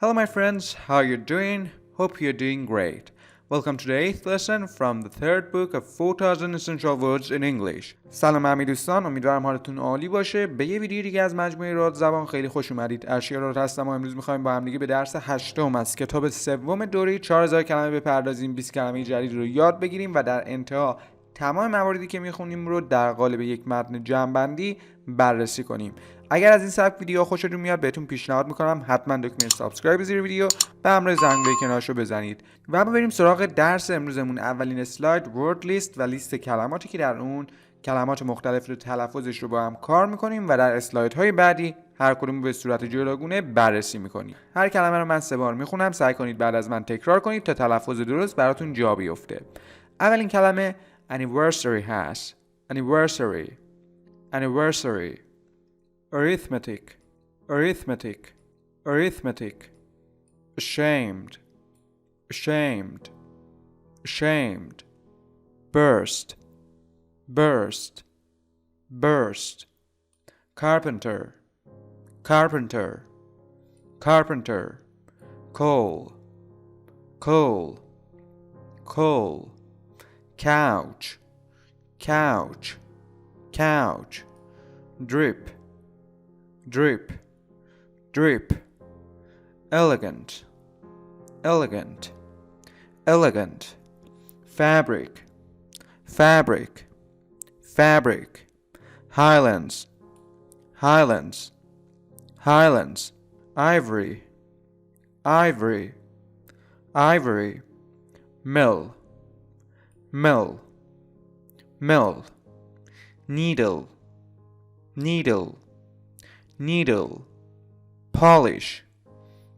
Hello my friends, how are you doing? Hope you're doing great. Welcome to the 8th lesson from the 3rd book of 4000 essential words in English. سلام همه دوستان، امیدوارم حالتون عالی باشه. به یه ویدیو دیگه از مجموعه رادزبان خیلی خوش اومدید. ارشیا هستم و امروز می‌خوایم با هم دیگه به درس هشتم از کتاب سوم دوره 4000 کلمه بپردازیم، 20 کلمه جدید رو یاد بگیریم و در انتها تمام مواردی که می‌خونیم رو در قالب یک متن جمع‌بندی بررسی کنیم. اگر از این سبک ویدیو خوشتون میاد بهتون پیشنهاد میکنم حتما دکمه سابسکرایب زیر ویدیو به همراه زنگوله کنارشو بزنید و اما بریم سراغ درس امروزمون. اولین اسلاید ورد لیست و لیست کلماتی که در اون کلمات مختلف رو تلفظش رو با هم کار میکنیم و در اسلایدهای بعدی هر کدوم به صورت جداگونه بررسی میکنیم. هر کلمه رو من 3 بار میخونم، سعی کنید بعد از من تکرار کنید تا تلفظ درست براتون جا بیفته. اولین کلمه anniversary هست. anniversary arithmetic, ashamed, burst, carpenter, coal, couch, drip,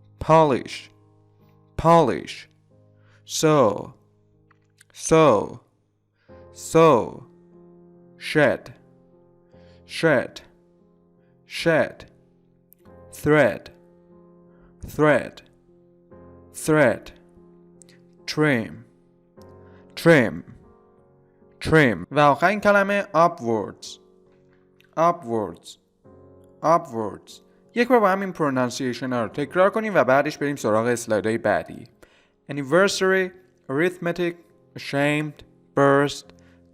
elegant, fabric, highlands, ivory, mill, needle, polish, sew, shed, thread, trim و آخرین کلمه upwards. یک بار با هم این پرونانسیشن ها رو تکرار کنیم و بعدش بریم سراغ اسلایدهای بعدی. anniversary, arithmetic, ashamed, burst,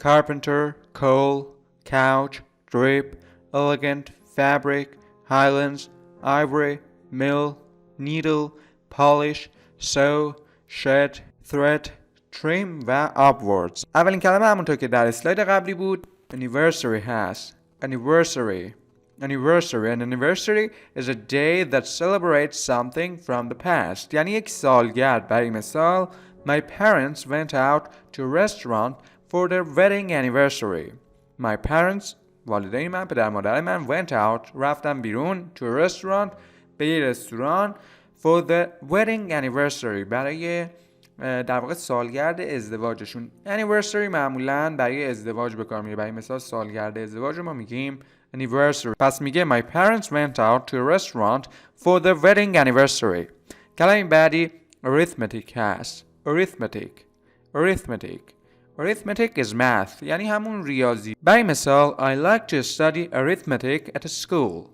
carpenter, coal, couch, drip, elegant, fabric, highlands, ivory, mill, needle, polish, sew, shed, thread, trim و upwards. اولین کلمه همونطور که در اسلاید قبلی بود anniversary هست. An anniversary is a day that celebrates something from the past. یعنی یک سالگرد. برای مثال My parents went out to a restaurant for their wedding anniversary. My parents, والدین من، پدر مادر من went out، رفتن بیرون to a restaurant، به یه رستوران for the wedding anniversary، برای در واقع سالگرد ازدواجشون. anniversary معمولاً برای ازدواج به کار میره. برای مثال سالگرد ازدواج رو ما میگیم anniversary. پس میگه my parents went out to a restaurant for the wedding anniversary. کلمه بعدی arithmetic هست. arithmetic is math، یعنی همون ریاضی. برای مثال I like to study arithmetic at school.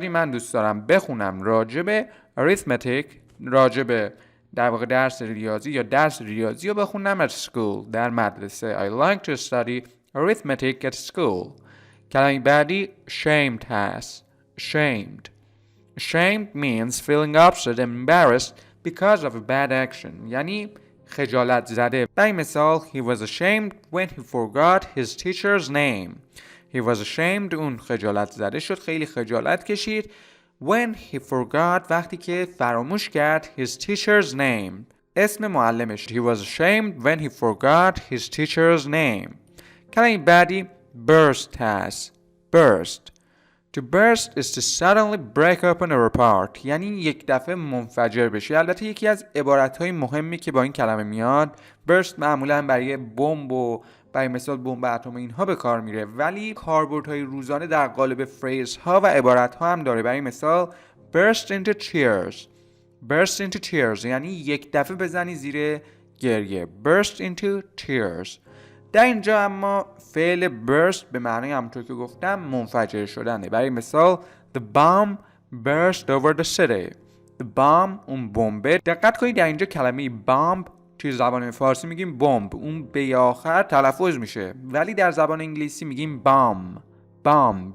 من دوست دارم بخونم راجب arithmetic، راجب در واقع درس ریاضی یا درس ریاضی رو بخونم at school، در مدرسه. I like to study arithmetic at school. کلمه بعدی shamed هست. Shamed means feeling upset and embarrassed because of a bad action، یعنی خجالت زده. برای مثال he was ashamed when he forgot his teacher's name. اون خجالت زده شد، خیلی خجالت کشید. When he forgot، وقتی که فراموش کرد his teacher's name، اسم معلمش. He was ashamed when he forgot his teacher's name. کلمه بعدی burst هست. To burst is to suddenly break open or apart، یعنی یک دفعه منفجر بشه. البته یکی از عبارتهای مهمی که با این کلمه میاد، burst معمولا برای بمب و برای مثال بمب اتمی اینها به کار میره، ولی کاربردهای روزانه در قالب فریزها و عبارتها هم داره. برای مثال burst into tears یعنی یک دفعه بزنی زیر گریه. burst into tears. در اینجا اما فعل burst به معنی همونطور که گفتم منفجر شدنه. برای مثال The bomb burst over the city. The bomb اون بمبه. دقت کنید در اینجا کلمه bomb توی زبان فارسی میگیم بمب، اون به آخر تلفظ میشه، ولی در زبان انگلیسی میگیم bomb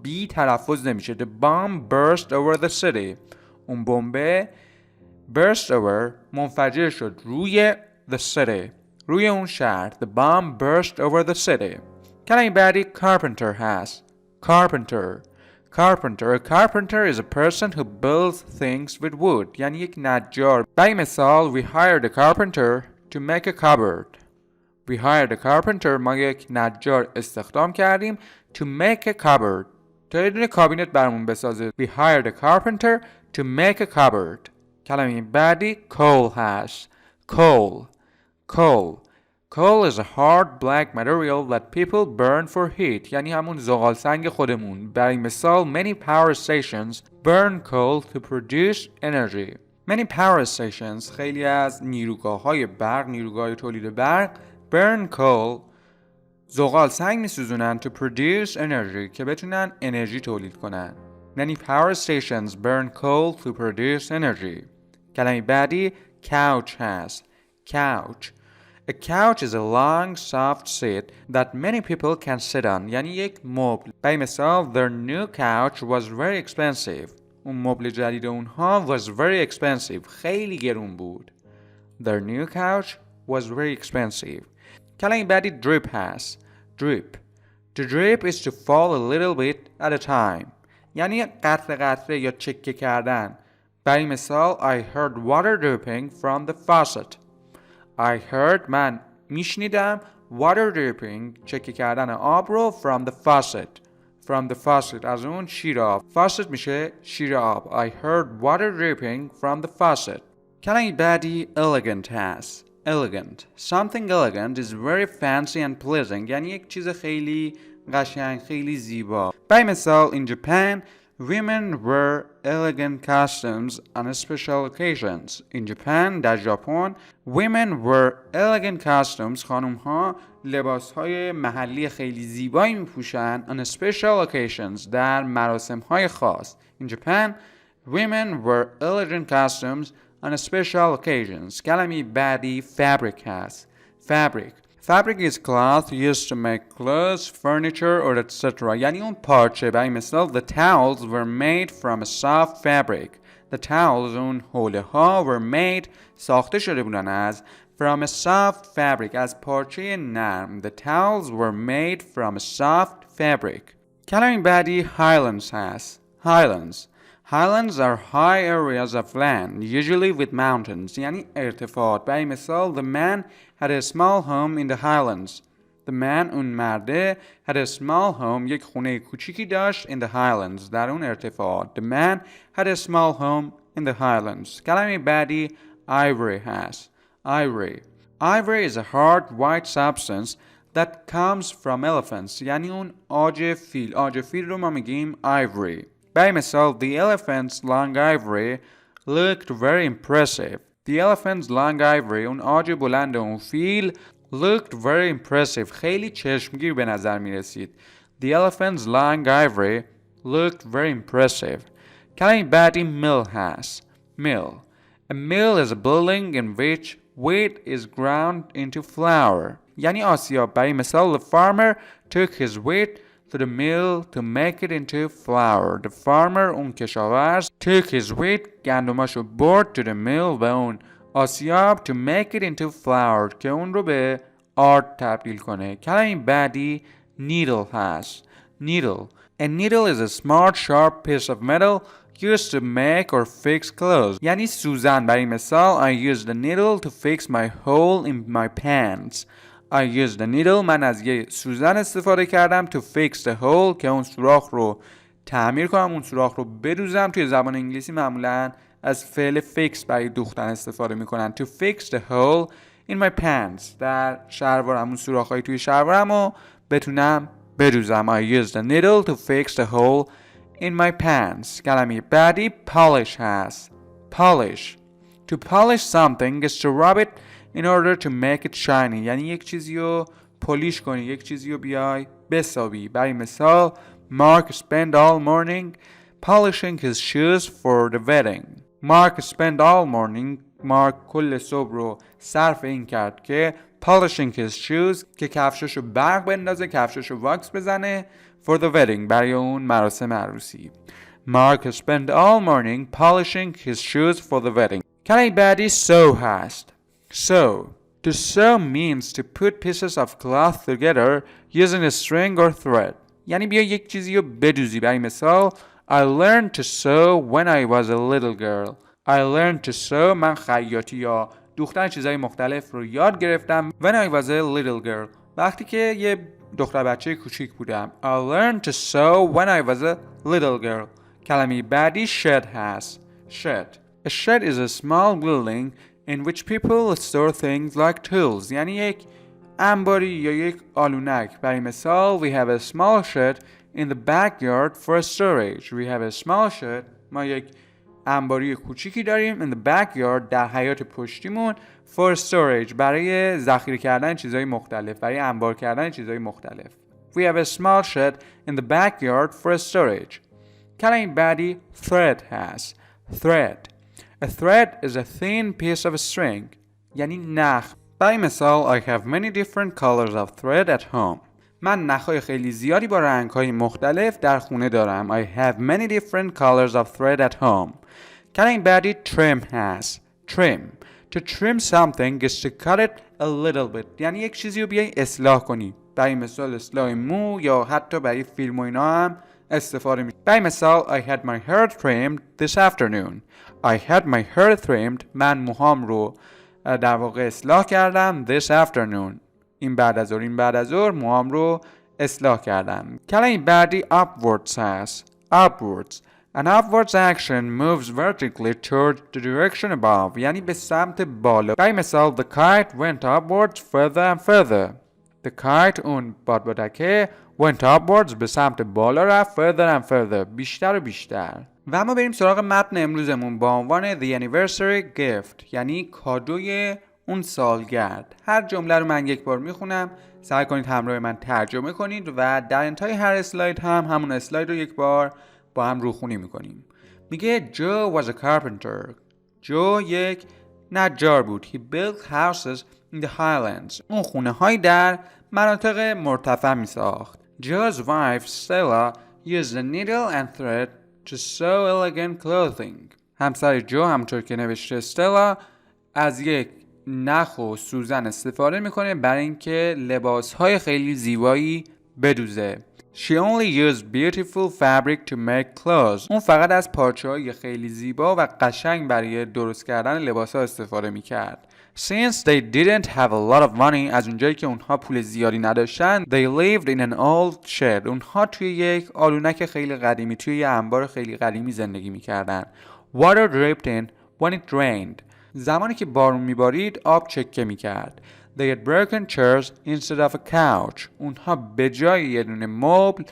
بی تلفظ نمیشه. The bomb burst over the city. اون بمبه burst over منفجر شد روی the city، روی اون شهر. The bomb burst over the city. کلمه بعدی carpenter هست. Carpenter. A carpenter is a person who builds things with wood. یعنی یک نجار. برای مثال we hired a carpenter to make a cupboard. We hired a carpenter. ما یک نجار استخدام کردیم to make a cupboard. تا یه دونه کابینت برامون بسازه. We hired a carpenter to make a cupboard. کلمه بعدی coal هست. Coal is a hard black material that people burn for heat. یعنی همون زغال سنگ خودمون. برای مثال many power stations burn coal to produce energy. Many power stations خیلی از نیروگاه‌های برق، نیروگاه تولید برق burn coal زغال سنگ می‌سوزونن to produce energy که بتونن انرژی تولید کنن. Many power stations burn coal to produce energy. کلمه بعدی couch هست. A couch is a long, soft seat that many people can sit on. یعنی یک مبل. برای مثال their new couch was very expensive. اون مبل جدید اونها was very expensive. خیلی گرون بود. Their new couch was very expensive. کلمه بعدی drip هست. To drip is to fall a little bit at a time. یعنی قطره یا چکه کردن. برای مثال I heard water dripping from the faucet. I heard من میشنیدم water dripping چکه کردن آب رو from the faucet از اون شیر آب. faucet میشه شیر آب. I heard water dripping from the faucet. کلمه بعدی elegant هست. Something elegant is very fancy and pleasant. یعنی یک چیز خیلی قشنگ، خیلی زیبا. برای مثال in Japan women wear elegant costumes on special occasions. In Japan در ژاپن women wear elegant costumes. خانم‌ها لباس‌های محلی خیلی زیبایی می‌پوشن on special occasions در مراسم‌های خاص. In Japan women wear elegant costumes on special occasions. کلمه بعدی fabric هست. Fabric is cloth used to make clothes, furniture, or etc. یعنی اون پارچه. برای مثال the towels were made from a soft fabric. The towels اون حوله ها were made ساخته شده بودن از from a soft fabric از پارچه نرم. The towels were made from a soft fabric. کلمه بعدی highlands هست. Highlands are high areas of land, usually with mountains. یعنی ارتفاعات. برای مثال the man had a small home in the highlands. The man اون مرده had a small home یک خونه کوچیکی داشت in the highlands در اون ارتفاعات. The man had a small home in the highlands. کلمه بعدی ivory هست. Ivory is a hard white substance that comes from elephants. یعنی اون عاج فیل. عاج فیل رو ما میگیم ivory. برای مثال the elephant's long ivory looked very impressive. The elephant's long ivory اون عاج بلند اون فیل looked very impressive خیلی چشمگیر به نظر می رسید. The elephant's long ivory looked very impressive. کلمه بعدی mill هست. A mill is a building in which wheat is ground into flour. یعنی آسیاب. برای مثال the farmer took his wheat to the mill to make it into flour. The farmer اون کشاورز took his wheat گندماشو برد to the mill به اون آسیاب to make it into flour که اون رو به آرد تبدیل کنه. کلمه بعدی needle هست. A needle is a smart sharp piece of metal used to make or fix clothes. یعنی سوزن. برای مثال I used a needle to fix my hole in my pants. I used a needle من از یه سوزن استفاده کردم to fix the hole که اون سوراخ رو تعمیر کنم، اون سوراخ رو بدوزم. توی زبان انگلیسی معمولاً از فعل fix برای دوختن استفاده میکنن. To fix the hole in my pants در شلوارم، اون سوراخ‌های توی شلوارم رو بتونم بدوزم. I used a needle to fix the hole in my pants. کلمه بعدی polish هست. To polish something is to rub it in order to make it shiny. یعنی یک چیزی رو پولیش کنی، یک چیزی رو بیای بسابی. برای مثال Mark spent all morning polishing his shoes for the wedding. Mark spent all morning. مارک کل صبح رو صرف این کرد که polishing his shoes که کفشاشو برق بندازه، کفشاشو واکس بزنه for the wedding برای اون مراسم عروسی. Mark spent all morning polishing his shoes for the wedding. کلمه بعدی sew هست. sew. To sew means to put pieces of cloth together using a string or thread. یعنی بیا یک چیزی رو بدوزی. برای مثال I learned to sew when I was a little girl. I learned to sew. من خیاطی یا دوختن چیزهای مختلف رو یاد گرفتم when I was a little girl. وقتی که یه دختر بچه کوچیک بودم. I learned to sew when I was a little girl. کلمه بعدی shed هست. shed. A shed is a small building in which people store things like tools. یعنی یک انباری یا یک آلونک. برای مثال we have a small shed in the backyard for storage. We have a small shed. ما یک انباری کوچیکی داریم in the backyard در حیاط پشتیمون for storage برای ذخیره کردن چیزهای مختلف، برای انبار کردن چیزهای مختلف. We have a small shed in the backyard for storage. کلمه بعدی thread هست. thread. A thread is a thin piece of string. یعنی نخ. برای مثال I have many different colors of thread at home. من نخهای خیلی زیادی با رنگ‌های مختلف در خونه دارم. I have many different colors of thread at home. کلمه بعدی trim هست. trim. To trim something is to cut it a little bit. یعنی یک چیزی رو بیای اصلاح کنی. برای مثال اصلاح مو یا حتی برای فیلم و اینا هم استفاده میشه. برای مثال I had my hair trimmed this afternoon. I had my hair trimmed. من موهام رو در واقع اصلاح کردم this afternoon. این بعد از ظهر موهام رو اصلاح کردم. کلمه بعدی upwards هست. upwards. An upwards action moves vertically toward the direction above. یعنی به سمت بالا. برای مثال the kite went upwards further and further. The kite اون بادبادکه went upwards به سمت بالا رفت further and further بیشتر و بیشتر. و اما بریم سراغ متن امروزمون با عنوان The Anniversary Gift یعنی کادوی اون سالگرد. هر جمله رو من یک بار میخونم، سعی کنید همراه من ترجمه کنید و در انتهای هر اسلاید هم همون اسلاید رو یک بار با هم روخونی میکنیم. میگه Joe was a carpenter. جو یک نجار بود. He built houses in the highlands. اون خونه های در مناطق مرتفع میساخت. Joe's wife Stella used a needle and thread to sew elegant clothing. همسر جو همونطور که نوشته استلا از یک نخ و سوزن استفاده میکنه برای اینکه لباسهای خیلی زیبایی بدوزه. She only used beautiful fabric to make clothes. اون فقط از پارچه‌های خیلی زیبا و قشنگ برای درست کردن لباسها استفاده میکرد. Since they didn't have a lot of money, از اونجایی که اونها پول زیادی نداشتن, they lived in an old shed. اونها توی یک آلونک خیلی قدیمی، توی یک انبار خیلی قدیمی زندگی میکردن. Water dripped in when it rained. زمانی که بارون میبارید آب چکه میکرد. They had broken chairs instead of a couch. اونها به جای یه دونه مبل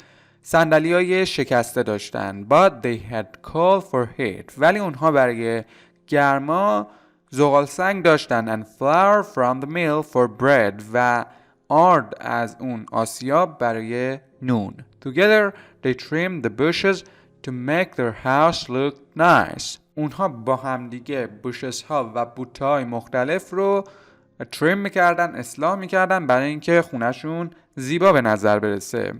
صندلی‌های شکسته داشتن. But they had coal for heat. ولی اونها برای گرما زغال سنگ داشتن. And flour from the mill for bread. و آرد از اون آسیاب برای نون. Together they trimmed the bushes to make their house look nice. اونها با هم دیگه بوشس ها و بوته های مختلف رو تریم میکردن، اصلاح میکردن برای اینکه خونهشون زیبا به نظر برسه.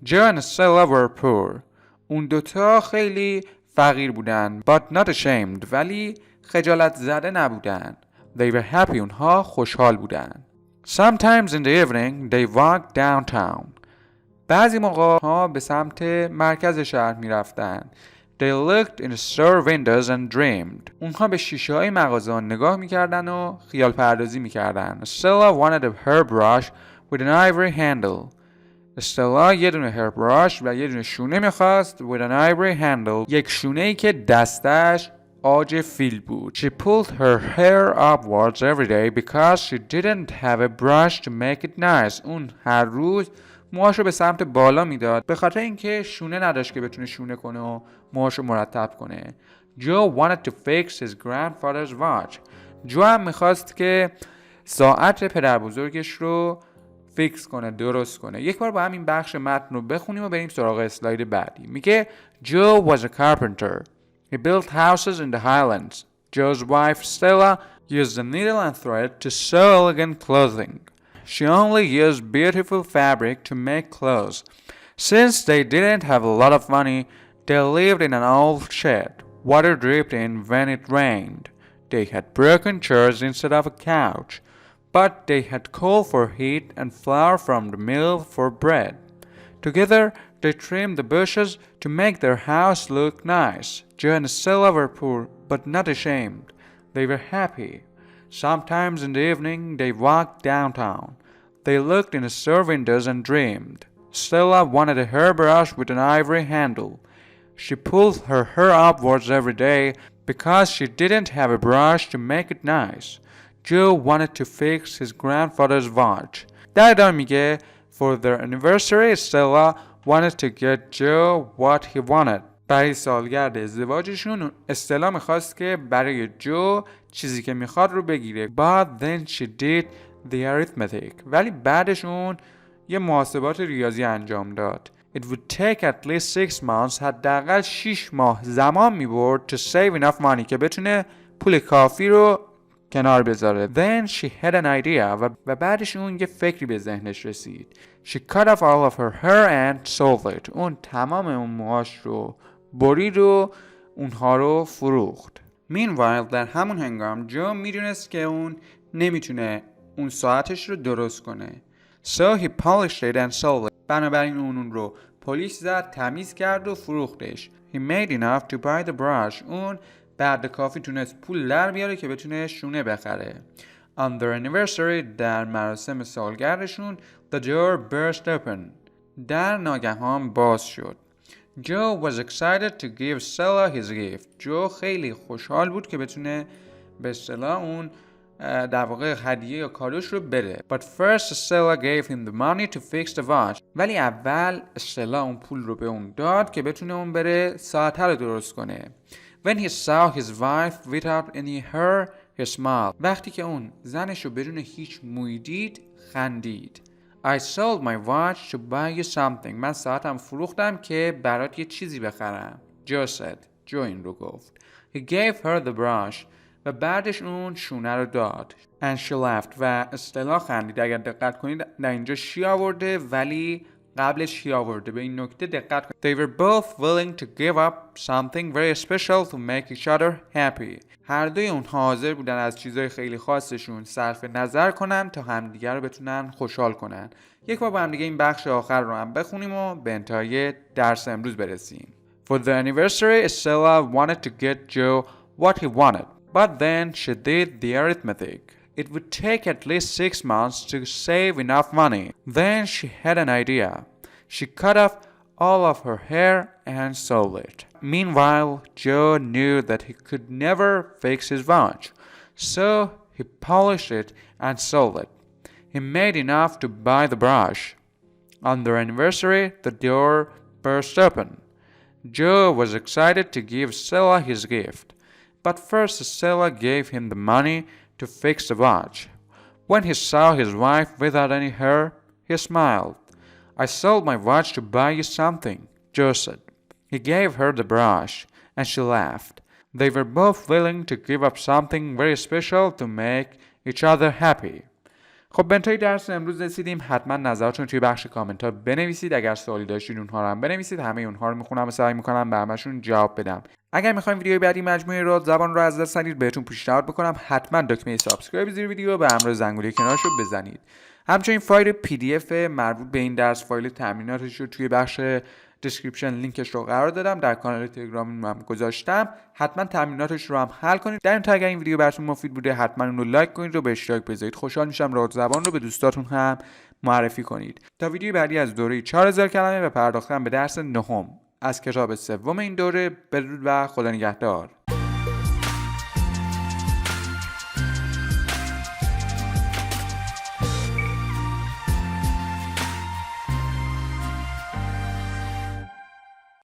Joe and Stella were poor. اون دوتا خیلی فقیر بودن. But not ashamed. ولی خجالت زده نبودن. They were happy. اونها خوشحال بودن. Sometimes in the evening they walked downtown. بعضی موقع ها به سمت مرکز شهر میرفتن. They looked in store windows and dreamed. اونها به شیشه های مغازه نگاه میکردن و خیال پردازی میکردن. Stella wanted a hairbrush with an ivory handle. استلا یه دونه hairbrush و یه دونه شونه میخواست with an ivory handle. یک شونه ای که دستش عاج فیل بود. She pulled her hair upwards every day because she didn't have a brush to make it nice. اون هر روز موهاشو به سمت بالا میداد به خاطر اینکه شونه نداشت که بتونه شونه کنه و موهاشو مرتب کنه. Joe wanted to fix his grandfather's watch. جو هم میخواست که ساعت پدر بزرگش رو فیکس کنه، درست کنه. یک بار با هم این بخش متن رو بخونیم و بریم سراغ اسلاید بعدی. میگه Joe was a carpenter. He built houses in the highlands. Joe's wife Stella used a needle and thread to sew elegant clothing. She only used beautiful fabric to make clothes. Since they didn't have a lot of money, they lived in an old shed. Water dripped in when it rained. They had broken chairs instead of a couch, but they had coal for heat and flour from the mill for bread. Together, they trimmed the bushes to make their house look nice. Joe and Stella were poor, but not ashamed. They were happy. Sometimes in the evening, they walked downtown. They looked in the store windows and dreamed. Stella wanted a hairbrush with an ivory handle. She pulled her hair upwards every day because she didn't have a brush to make it nice. Joe wanted to fix his grandfather's watch. در ادامه میگه For their anniversary, Stella wanted to get Joe what he wanted. برای سالگرد ازدواجشون استلا میخواست که برای جو چیزی که میخواد رو بگیره. But then she did the arithmetic. ولی بعدش اون یه محاسبات ریاضی انجام داد. It would take at least 6 months. حداقل 6 ماه زمان میبرد to save enough money که بتونه پول کافی رو کنار بذاره. Then she had an idea. و بعدش اون یه فکری به ذهنش رسید. She cut off all of her hair and sold it. اون تمام اون موهاش رو برید و اونها رو فروخت. Meanwhile در همون هنگام جو میدونست که اون نمیتونه اون ساعتش رو درست کنه. So he polished it and sold it. بنابراین اون رو پلیش زد، تمیز کرد و فروختش. He made enough to buy the brush. اون بعد کافی تونست پول در بیاره که بتونه شونه بخره. On their anniversary در مراسم سالگردشون the door burst open. در ناگهان باز شد. Joe was excited to give Stella his gift. جو خیلی خوشحال بود که بتونه به استلا اون در واقع هدیه یا کادوش رو بده. But first Stella gave him the money to fix the watch. ولی اول استلا اون پول رو به اون داد که بتونه اون بره ساعت رو درست کنه. When he saw his wife without any hair, he smiled. وقتی که اون زنش رو بدون هیچ مویی دید، خندید. I sold my watch to buy you something. من ساعتم فروختم که برات یه چیزی بخرم. Joe said. جو این رو گفت. He gave her the brush. و بعدش اون شونه رو داد. And she laughed. و استلا خندید. اگر دقت کنید در اینجا she آورده ولی قبلش he آورده. به این نکته دقت کنید. They were both willing to give up something very special to make each other happy. هر دوی اونها حاضر بودن از چیزهای خیلی خاصشون صرف نظر کنن تا همدیگر رو بتونن خوشحال کنن. یک بار با همدیگه این بخش آخر رو هم بخونیم و به انتهای درس امروز برسیم. For the anniversary, Stella wanted to get Joe what he wanted. But then she did the arithmetic. It would take at least 6 months to save enough money. Then she had an idea. She cut off all of her hair and sold it. Meanwhile, Joe knew that he could never fix his watch. So he polished it and sold it. He made enough to buy the brush. On their anniversary, the door burst open. Joe was excited to give Stella his gift. But first Stella gave him the money to fix the watch. When he saw his wife without any hair, he smiled. I sold my watch to buy you something, Joe said. He gave her the brush, and she laughed. They were both willing to give up something very special to make each other happy. خب به انتهای درس امروز رسیدیم. حتما نظراتتون توی بخش کامنت ها بنویسید. اگر سوالی داشتید اونها رو هم بنویسید. همه اونها رو میخونم و سعی میکنم به همشون جواب بدم. اگر میخوایم ویدیوی بعدی مجموعه رادزبان رو از دست ندید بهتون پیشنهاد بکنم حتما دکمه سابسکرایب زیر ویدیو به همراه زنگوله کنارش رو بزنید. همچنین فایل PDF مربوط به این درس، فایل تمریناتش رو توی بخش دیسکریپشن لینکش رو قرار دادم، در کانال تلگرام هم گذاشتم. حتما تمریناتش رو هم حل کنید. در انتها اگر این ویدیو براتون مفید بوده حتما اون رو لایک کنید و به اشتراک بذارید. خوشحال میشم رادزبان رو به دوستاتون هم معرفی کنید. تا ویدیو بعدی از دوره 4000 کلمه و پرداختن به درس نهم از کتاب سوم این دوره، بدرود و خدا نگهدار.